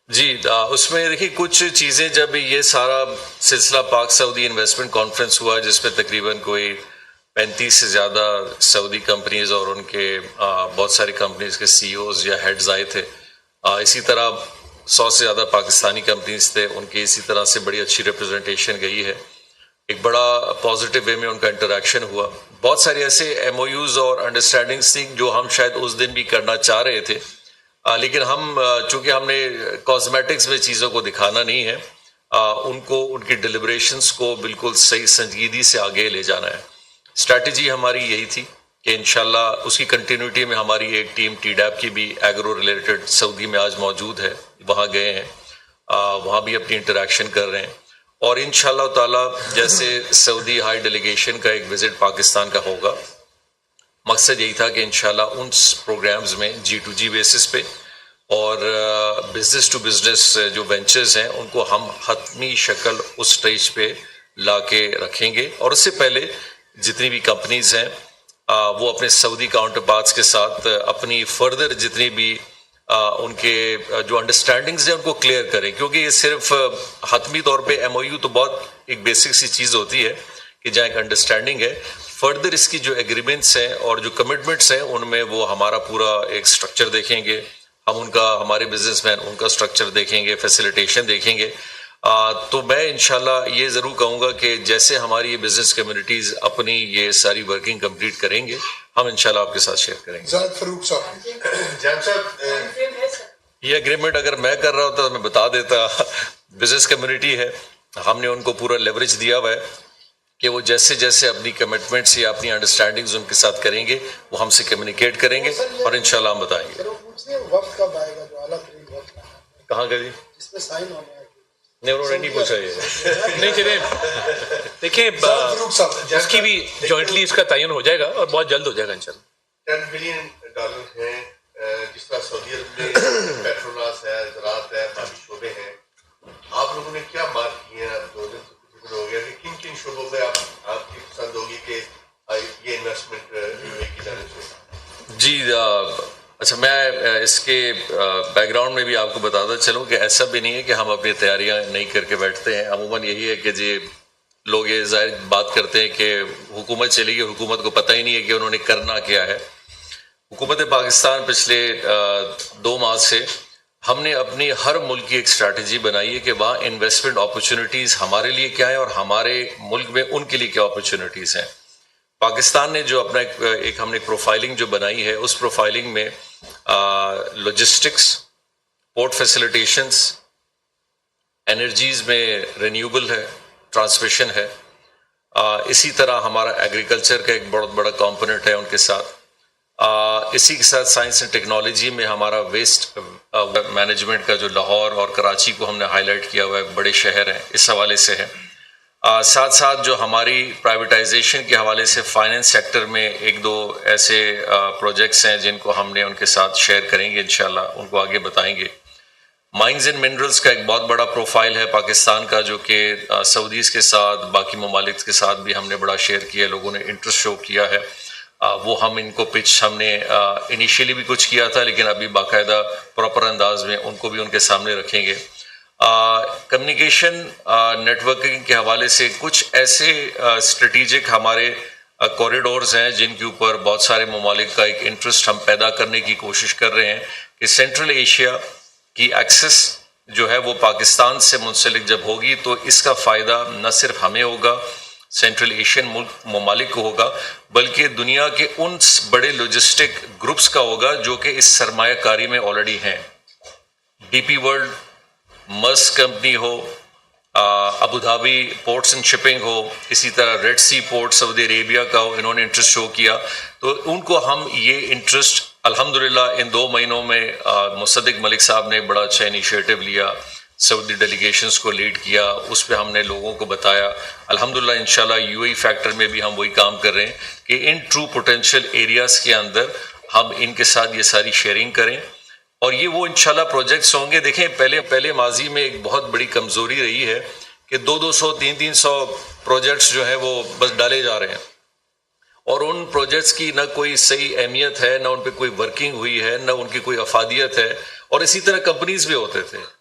جی اس میں دیکھیے کچھ چیزیں، جب یہ سارا سلسلہ پاک سعودی انویسٹمنٹ کانفرنس ہوا جس میں تقریباً کوئی 35 سے زیادہ سعودی کمپنیز اور ان کے بہت ساری کمپنیز کے سی اوز یا ہیڈز آئے تھے، اسی طرح 100 سے زیادہ پاکستانی کمپنیز تھے، ان کی اسی طرح سے بڑی اچھی ریپرزنٹیشن گئی ہے، ایک بڑا پازیٹیو وے میں ان کا انٹریکشن ہوا، بہت سارے ایسے ایم او یوز اور انڈرسٹینڈنگس تھیں جو ہم شاید اس دن بھی کرنا چاہ رہے تھے، لیکن ہم چونکہ ہم نے کاسمیٹکس میں چیزوں کو دکھانا نہیں ہے، ان کو ان کی ڈیلیبریشنس کو بالکل صحیح سنجیدگی سے آگے لے جانا ہے۔ اسٹریٹجی ہماری یہی تھی کہ انشاءاللہ اس کی کنٹینیوٹی میں ہماری ایک ٹیم ٹی ڈیپ کی بھی ایگرو ریلیٹڈ سعودی میں آج موجود ہے، وہاں گئے ہیں، وہاں بھی اپنی انٹریکشن کر رہے ہیں، اور انشاءاللہ تعالی جیسے سعودی ہائی ڈیلیگیشن کا ایک وزٹ پاکستان کا ہوگا، مقصد یہی تھا کہ انشاءاللہ ان پروگرامز میں جی ٹو جی بیسس پہ اور بزنس ٹو بزنس جو وینچرز ہیں ان کو ہم حتمی شکل اس سٹیج پہ لا کے رکھیں گے، اور اس سے پہلے جتنی بھی کمپنیز ہیں وہ اپنے سعودی کاؤنٹر پارٹس کے ساتھ اپنی فردر جتنی بھی ان کے جو انڈرسٹینڈنگز ہیں ان کو کلیئر کریں، کیونکہ یہ صرف حتمی طور پہ ایم او یو تو بہت ایک بیسک سی چیز ہوتی ہے کہ جہاں ایک انڈرسٹینڈنگ ہے، فردر اس کی جو ایگریمنٹس ہیں اور جو کمٹمنٹس ہیں ان میں وہ ہمارا پورا ایک سٹرکچر دیکھیں گے، ہم ان کا، ہمارے بزنس مین ان کا سٹرکچر دیکھیں گے، فیسیلیٹیشن دیکھیں گے، تو میں انشاءاللہ یہ ضرور کہوں گا کہ جیسے ہماری یہ بزنس کمیونٹیز اپنی یہ ساری ورکنگ کمپلیٹ کریں گے، ہم انشاءاللہ آپ کے ساتھ شیئر کریں گے۔ زاہد فاروق صاحب، جان صاحب، یہ اگریمنٹ اگر میں کر رہا ہوتا تو میں بتا دیتا، بزنس کمیونٹی ہے، ہم نے ان کو پورا لیوریج دیا ہوا ہے کہ وہ جیسے جیسے اپنی کمٹمنٹس یا اپنی انڈرسٹینڈنگز ان کے ساتھ کریں گے وہ ہم سے کمیونیکیٹ کریں گے اور انشاءاللہ ہم بتائیں گے۔ سر وہ پوچھتے ہیں وقت کب آئے گا جو اعلیٰ ترین وقت ہے کہاں کا جی؟ جس میں سائن ہونے ہیں؟ نہیں، انہوں نے نہیں پوچھا یہ۔ نہیں چلے دیکھیں زاہد فاروق صاحب، اس کی بھی جوائنٹلی اس کا تعین ہو جائے گا اور بہت جلد ہو جائے گا انشاءاللہ۔ 10 بلین ڈالر ہیں، جس طرح سعودی عرب میں پیٹروناس ہے، زراعت ہے، باقی شعبے ہیں، آپ لوگوں نے کیا مارک کیے ہیں؟ اب 2 دن تو کچھ ہو گیا کہ کن کن شعبوں میں آپ کی پسند ہوگی کہ یہ انویسٹمنٹ کی جانب سے؟ جی اچھا، میں اس کے بیک گراؤنڈ میں بھی آپ کو بتاتا چلوں کہ ایسا بھی نہیں ہے کہ ہم اپنی تیاریاں نہیں کر کے بیٹھتے ہیں، عموماً یہی ہے کہ جی لوگ یہ ظاہر بات کرتے ہیں کہ حکومت چلی گئی، حکومت کو پتہ ہی نہیں ہے کہ انہوں نے کرنا کیا ہے۔ حکومت پاکستان پچھلے 2 ماہ سے ہم نے اپنی ہر ملک کی ایک اسٹریٹجی بنائی ہے کہ وہاں انویسٹمنٹ اپرچونیٹیز ہمارے لیے کیا ہیں اور ہمارے ملک میں ان کے لیے کیا اپرچونیٹیز ہیں۔ پاکستان نے جو اپنا ایک ہم نے پروفائلنگ جو بنائی ہے، اس پروفائلنگ میں لاجسٹکس، پورٹ فیسیلیٹیشنز، انرجیز میں رینیوبل ہے، ٹرانسمیشن ہے، اسی طرح ہمارا ایگریکلچر کا ایک بہت بڑا کمپوننٹ ہے ان کے ساتھ، اسی کے ساتھ سائنس اینڈ ٹیکنالوجی میں ہمارا ویسٹ مینجمنٹ کا جو لاہور اور کراچی کو ہم نے ہائی لائٹ کیا ہوا ہے، بڑے شہر ہیں، اس حوالے سے ہے، ساتھ ساتھ جو ہماری پرائیویٹائزیشن کے حوالے سے فائننس سیکٹر میں 1-2 ایسے پروجیکٹس ہیں جن کو ہم نے ان کے ساتھ شیئر کریں گے، انشاءاللہ ان کو آگے بتائیں گے۔ مائنز اینڈ منرلز کا ایک بہت بڑا پروفائل ہے پاکستان کا، جو کہ سعودیز کے ساتھ، باقی ممالک کے ساتھ بھی ہم نے بڑا شیئر کیا ہے، لوگوں نے انٹرسٹ شو کیا ہے، وہ ہم ان کو پچ ہم نے انیشیلی بھی کچھ کیا تھا لیکن ابھی باقاعدہ پراپر انداز میں ان کو بھی ان کے سامنے رکھیں گے۔ کمیونیکیشن نیٹ ورکنگ کے حوالے سے کچھ ایسے اسٹریٹیجک ہمارے کوریڈورز ہیں جن کے اوپر بہت سارے ممالک کا ایک انٹرسٹ ہم پیدا کرنے کی کوشش کر رہے ہیں کہ سینٹرل ایشیا کی ایکسس جو ہے وہ پاکستان سے منسلک جب ہوگی تو اس کا فائدہ نہ صرف ہمیں ہوگا، سینٹرل ایشین ممالک کو ہوگا، بلکہ دنیا کے ان بڑے لاجسٹک گروپس کا ہوگا جو کہ اس سرمایہ کاری میں آلریڈی ہیں۔ D P World, Maersk company ہو، Abu Dhabi Ports and Shipping ہو، اسی طرح Red Sea Port Saudi Arabia کا ہو، انہوں نے انٹرسٹ شو کیا، تو ان کو ہم یہ انٹرسٹ الحمدللہ ان 2 مہینوں میں مصدق ملک صاحب نے بڑا اچھا انیشیٹو لیا، سعودی ڈیلیگیشنز کو لیڈ کیا، اس پہ ہم نے لوگوں کو بتایا، الحمدللہ انشاءاللہ یو اے فیکٹر میں بھی ہم وہی کام کر رہے ہیں کہ ان ٹرو پوٹینشیل ایریاز کے اندر ہم ان کے ساتھ یہ ساری شیئرنگ کریں، اور یہ وہ انشاءاللہ پروجیکٹس ہوں گے۔ دیکھیں پہلے ماضی میں ایک بہت بڑی کمزوری رہی ہے کہ 200 300 پروجیکٹس جو ہیں وہ بس ڈالے جا رہے ہیں، اور ان پروجیکٹس کی نہ کوئی صحیح اہمیت ہے، نہ ان پہ کوئی ورکنگ ہوئی ہے، نہ ان کی کوئی افادیت ہے، اور اسی طرح کمپنیز بھی ہوتے تھے،